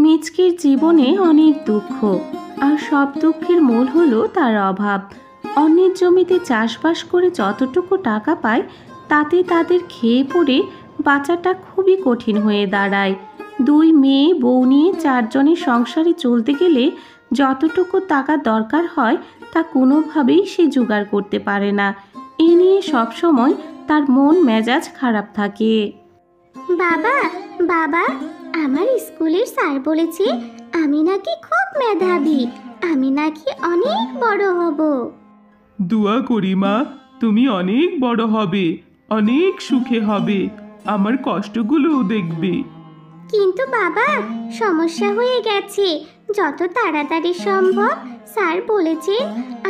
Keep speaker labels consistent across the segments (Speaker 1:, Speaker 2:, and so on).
Speaker 1: মিচকের জীবনে অনেক দুঃখ, আর সব দুঃখের মূল হলো তার অভাব। অন্যের জমিতে চাষবাস করে যতটুকু টাকা পায় তাতে তাদের খেয়ে পড়ে বাঁচাটা খুবই কঠিন হয়ে দাঁড়ায়। দুই মেয়ে বউ নিয়ে চারজনের সংসারে চলতে গেলে যতটুকু টাকা দরকার হয় তা কোনোভাবেই সে জোগাড় করতে পারে না। এ নিয়ে সবসময় তার মন মেজাজ খারাপ থাকে।
Speaker 2: বাবা বাবা, আমার স্কুলের স্যার বলেছে আমি নাকি খুব মেধাবী, আমি নাকি অনেক বড় হব।
Speaker 3: দোয়া করি মা, তুমি অনেক বড় হবে, অনেক সুখে হবে, আমার কষ্টগুলোও দেখবে।
Speaker 2: কিন্তু বাবা, সমস্যা হয়ে গেছে। যত তাড়াতাড়ি সম্ভব স্যার বলেছে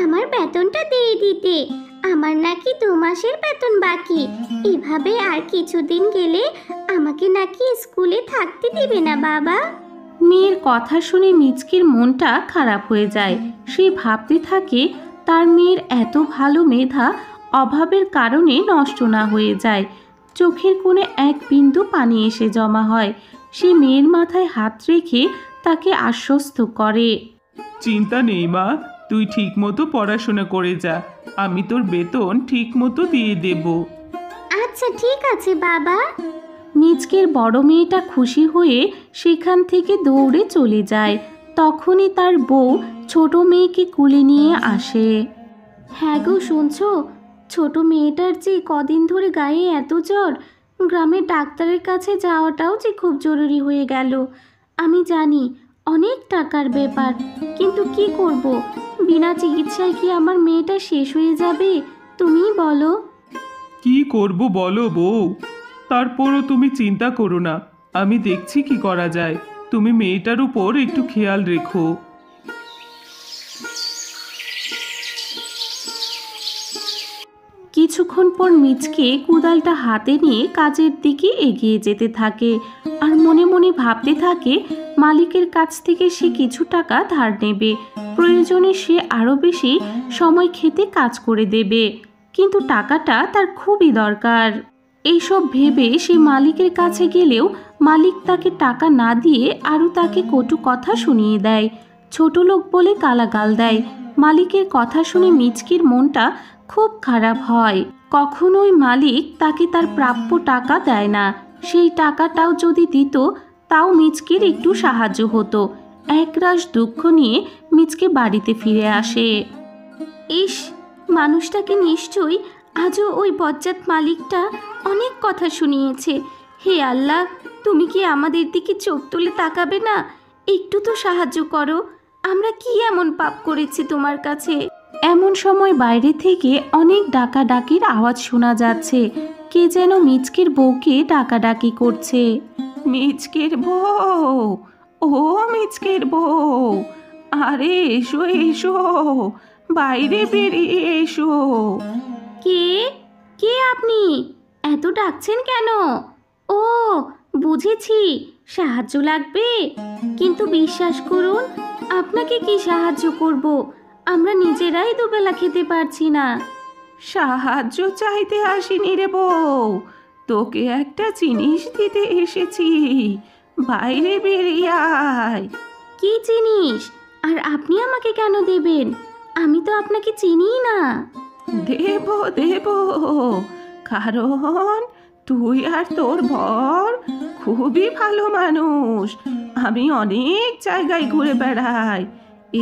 Speaker 2: আমার বেতনটা দিয়ে দিতে। আমার নাকি 2 মাসের বেতন বাকি। এভাবে আর কিছুদিন গেলে আমাকে নাকি স্কুলে থাকতে দিবে না বাবা।
Speaker 1: মেয়ের কথা শুনে মিচকির মনটা খারাপ হয়ে যায়। সে ভাবতে থাকে তার মেয়ের এত ভালো মেধা অভাবের কারণে নষ্ট না হয়ে যায়। চোখের কোণে এক বিন্দু পানি এসে জমা হয়। সে মেয়ের মাথায় হাত রেখে তাকে আশ্বস্ত করে।
Speaker 3: চিন্তা নেই মা, তুই ঠিক মতো পড়াশোনা করে যা, আমি তোর বেতন ঠিক মতো দিয়ে দেব।
Speaker 2: আচ্ছা ঠিক আছে বাবা।
Speaker 1: মিচকের বড় মেয়েটা খুশি হয়ে সেখান থেকে দৌড়ে চলে যায়। তখনই তার বউ ছোট মেয়েকে কুলে নিয়ে আসে। হ্যাঁ গো, শুনছো? ছোট মেয়েটার যে কদিন ধরে গায়ে এত জ্বর, গ্রামের ডাক্তারের কাছে যাওয়াটাও যে খুব জরুরি হয়ে গেল। আমি জানি অনেক টাকার ব্যাপার, কিন্তু কি করব? বিনা চিকিৎসায় কি আমার মেয়েটা শেষ হয়ে যাবে? তুমিই বলো।
Speaker 3: কি করব বলো বউ? তারপরও তুমি চিন্তা করো না, আমি দেখছি কি করা যায়। তুমি মেয়েটার উপর একটু খেয়াল রেখো।
Speaker 1: কিছুক্ষণ পর মিচকে কুদালটা হাতে নিয়ে কাজের দিকে এগিয়ে যেতে থাকে, আর মনে মনে ভাবতে থাকে মালিকের কাছ থেকে সে কিছু টাকা ধার নেবে। প্রয়োজনে সে আরও বেশি সময় খেতে কাজ করে দেবে, কিন্তু টাকাটা তার খুবই দরকার। এইসব ভেবে সে মালিকের কাছে গেলেও মালিক তাকে টাকা না দিয়ে আরও তাকে কটু কথা শুনিয়ে দেয়। ছোট লোক বলে গালাগাল দেয়। মালিকের কথা শুনে মিচকির মনটা খুব খারাপ হয়। কখনোই মালিক তাকে তার প্রাপ্য টাকা দেয় না। সেই টাকাটাও যদি দিত তাও মিচকির একটু সাহায্য হতো। একরাশ দুঃখ নিয়ে মিচকে বাড়িতে ফিরে আসে। ইস, মানুষটাকে নিশ্চয়ই আজও ওই বজ্জাত মালিকটা অনেক কথা শুনিয়েছে। হে আল্লাহ, তুমি কি আমাদের দিকে চোখ তুলে তাকাবে না? একটু তো সাহায্য করো। আমরা কি এমন পাপ করেছি তোমার কাছে? এমন সময় বাইরে থেকে অনেক ডাকাডাকির আওয়াজ শোনা যাচ্ছে। কে যেন মিচকের বউকে ডাকাডাকি করছে। মিচকের বউ, ও মিচকের বউ, আরে এসো এসো, বাইরে বেরিয়ে এসো। কে কে আপনি? এত ডাকছেন কেন? ও, বুঝেছি, সাহায্য লাগবে। কিন্তু বিশ্বাস করুন, আপনাকে কি সাহায্য করব? আমরা নিজেরাই দুবেলা খেতে পারছি না। সাহায্য চাইতে আসিনি রে বউ, তোকে একটা জিনিস দিতে এসেছি। বাইরে বেরিয়ে আয়। কি জিনিস? আর আপনি আমাকে কেন দেবেন? আমি তো আপনাকে চিনিই না। দেব দেব, কারণ তুই আর তোর বর খুবই ভালো মানুষ। আমি অনেক জায়গায় ঘুরে বেড়াই,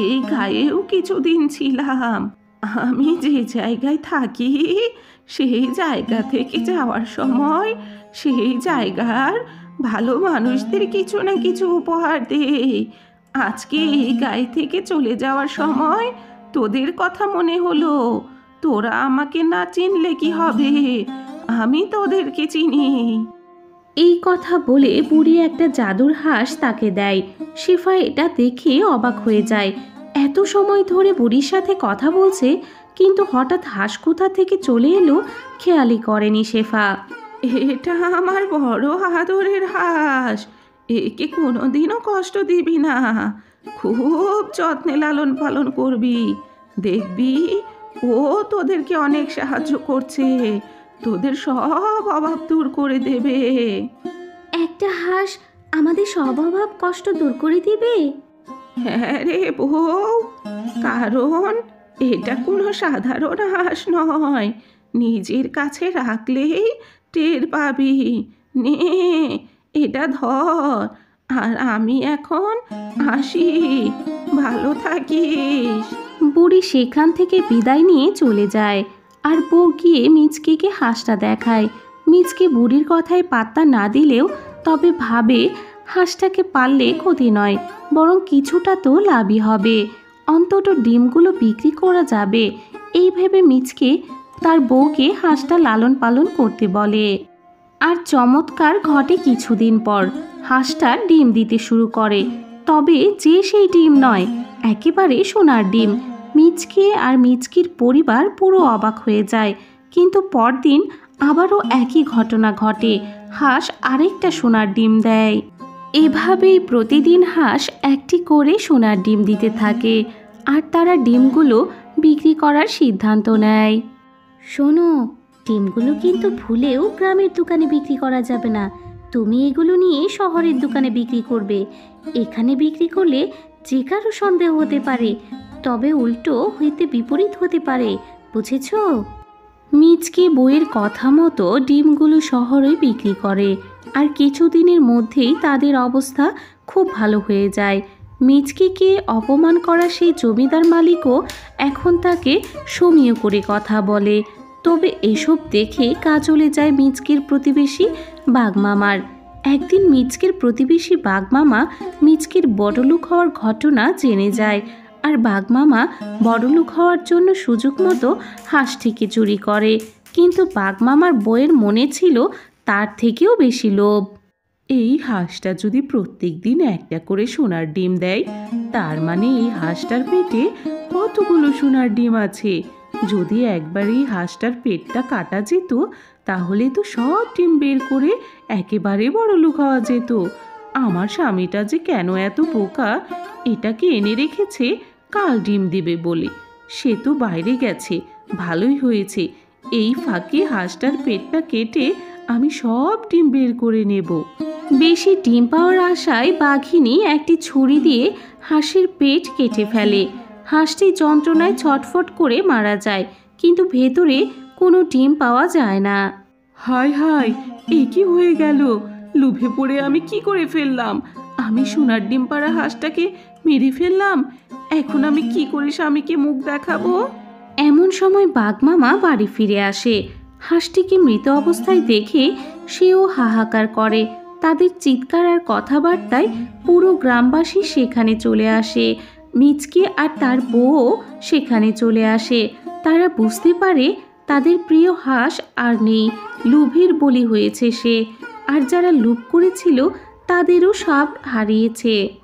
Speaker 1: এই গায়েও কিছুদিন ছিলাম। আমি যে জায়গায় থাকি সেই জায়গা থেকে যাওয়ার সময় সেই জায়গার ভালো মানুষদের কিছু না কিছু উপহার দেই। আজকে এই গায়ে থেকে চলে যাওয়ার সময় তোদের কথা মনে হলো। তোরা আমাকে না চিনলে কি হবে? আমি তোদেরকে চিনি। এই কথা বলে বুড়ি একটা জাদুর হাঁস তাকে দেয়। শেফা এটা দেখে অবাক হয়ে যায়। এত সময় ধরে বুড়ির সাথে কথা বলছে, কিন্তু হঠাৎ হাঁস কোথা থেকে চলে এলো খেয়ালই করেনি শেফা। এটা আমার বড় আদরের হাঁস, একে কোনোদিনও কষ্ট দিবি না। খুব যত্নে লালন পালন করবি, দেখবি ও তোদেরকে অনেক সাহায্য করছে, তোদের সব অভাব দূর করে দেবে। একটা হাঁস আমাদের সব অভাব কষ্ট দূর করে দিবে? হ্যাঁ রে বউ, কারণ এটা কোনো সাধারণ হাঁস নয়। নিজের কাছে রাখলেই টের পাবি। নে, এটা ধর। আর আমি এখন আসি, ভালো থাকিস। বুড়ি সেখান থেকে বিদায় নিয়ে চলে যায়। আর বউ গিয়ে মিচকেকে হাঁসটা দেখায়। মিচকে বুড়ির কথায় পাত্তা না দিলেও তবে ভাবে হাঁসটাকে পাললে ক্ষতি নয়, বরং কিছুটা তো লাভই হবে। অন্তত ডিমগুলো বিক্রি করা যাবে। এই ভেবে মিচকে তার বউকে হাঁসটা লালন পালন করতে বলে। আর চমৎকার ঘটে কিছুদিন পর। হাঁসটা ডিম দিতে শুরু করে, তবে যে সেই ডিম নয়, একেবারে সোনার ডিম। মিচকে আর মিচকির পরিবার পুরো অবাক হয়ে যায়। কিন্তু পরদিন আবারও একই ঘটনা ঘটে, হাঁস আরেকটা সোনার ডিম দেয়। এভাবেই প্রতিদিন হাঁস একটি করে সোনার ডিম দিতে থাকে। আর তারা ডিমগুলো বিক্রি করার সিদ্ধান্ত নেয়। শোনো, ডিমগুলো কিন্তু ভুলেও গ্রামের দোকানে বিক্রি করা যাবে না। তুমি এগুলো নিয়ে শহরের দোকানে বিক্রি করবে। এখানে বিক্রি করলে যে কারো সন্দেহ হতে পারে, তবে উল্টো হইতে বিপরীত হতে পারে, বুঝেছো? মিচকে বইয়ের কথা মতো ডিমগুলো শহরে বিক্রি করে। আর কিছুদিনের মধ্যেই তাদের অবস্থা খুব ভালো হয়ে যায়। মিচকেকে অপমান করা সেই জমিদার মালিকও এখন তাকে সমীহ করে কথা বলে। তবে এসব দেখে কাজলে যায় মিচকের প্রতিবেশী বাঘমামার। একদিন মিচকের প্রতিবেশী বাঘমামা মিচকের বড়লোক হওয়ার ঘটনা জেনে যায়। আর বাঘমামা বড়লোক হওয়ার জন্য সুযোগ মতো হাঁসটিকে চুরি করে। কিন্তু বাঘমামার বউয়ের মনে ছিল তার থেকেও বেশি লোভ। এই হাঁসটা যদি প্রত্যেক দিন একটা করে সোনার ডিম দেয়, তার মানে এই হাঁসটার পেটে কতগুলো সোনার ডিম আছে। যদি একবার এই হাঁসটার পেটটা কাটা যেত, তাহলে তো সব ডিম বের করে একেবারে বড়লোক হওয়া যেত। আমার স্বামীটা যে কেন এত বোকা, এটাকে এনে রেখেছে কাল ডিম দেবে বলে। সে তো বাইরে গেছে, ভালোই হয়েছে। এই ফাঁকে হাঁসটার পেটটা কেটে আমি সব ডিম বের করে নেব। বেশি ডিম পাওয়ার আশায় বাঘিনী একটি ছুরি দিয়ে হাঁসের পেট কেটে ফেলে। হাঁসটি যন্ত্রণায় ছটফট করে মারা যায়, কিন্তু ভেতরে কোনো ডিম পাওয়া যায় না। হায় হায়, এ কি হয়ে গেল? লোভে পড়ে আমি কি করে ফেললাম? আমি সোনার ডিম পাড়া হাঁসটাকে মেরে ফেললাম। এখন আমি কি করে স্বামীকে মুখ দেখাবো? এমন সময় বাঘমামা বাড়ি ফিরে আসে। হাঁসটিকে মৃত অবস্থায় দেখে সেও হাহাকার করে। তাদের চিৎকার আর কথাবার্তায় পুরো গ্রামবাসী সেখানে চলে আসে। মিচকে আর তার বউও সেখানে চলে আসে। তারা বুঝতে পারে তাদের প্রিয় হাঁস আর নেই, লোভের বলি হয়েছে সে। আর যারা লোভ করেছিল তাদেরও সব হারিয়েছে।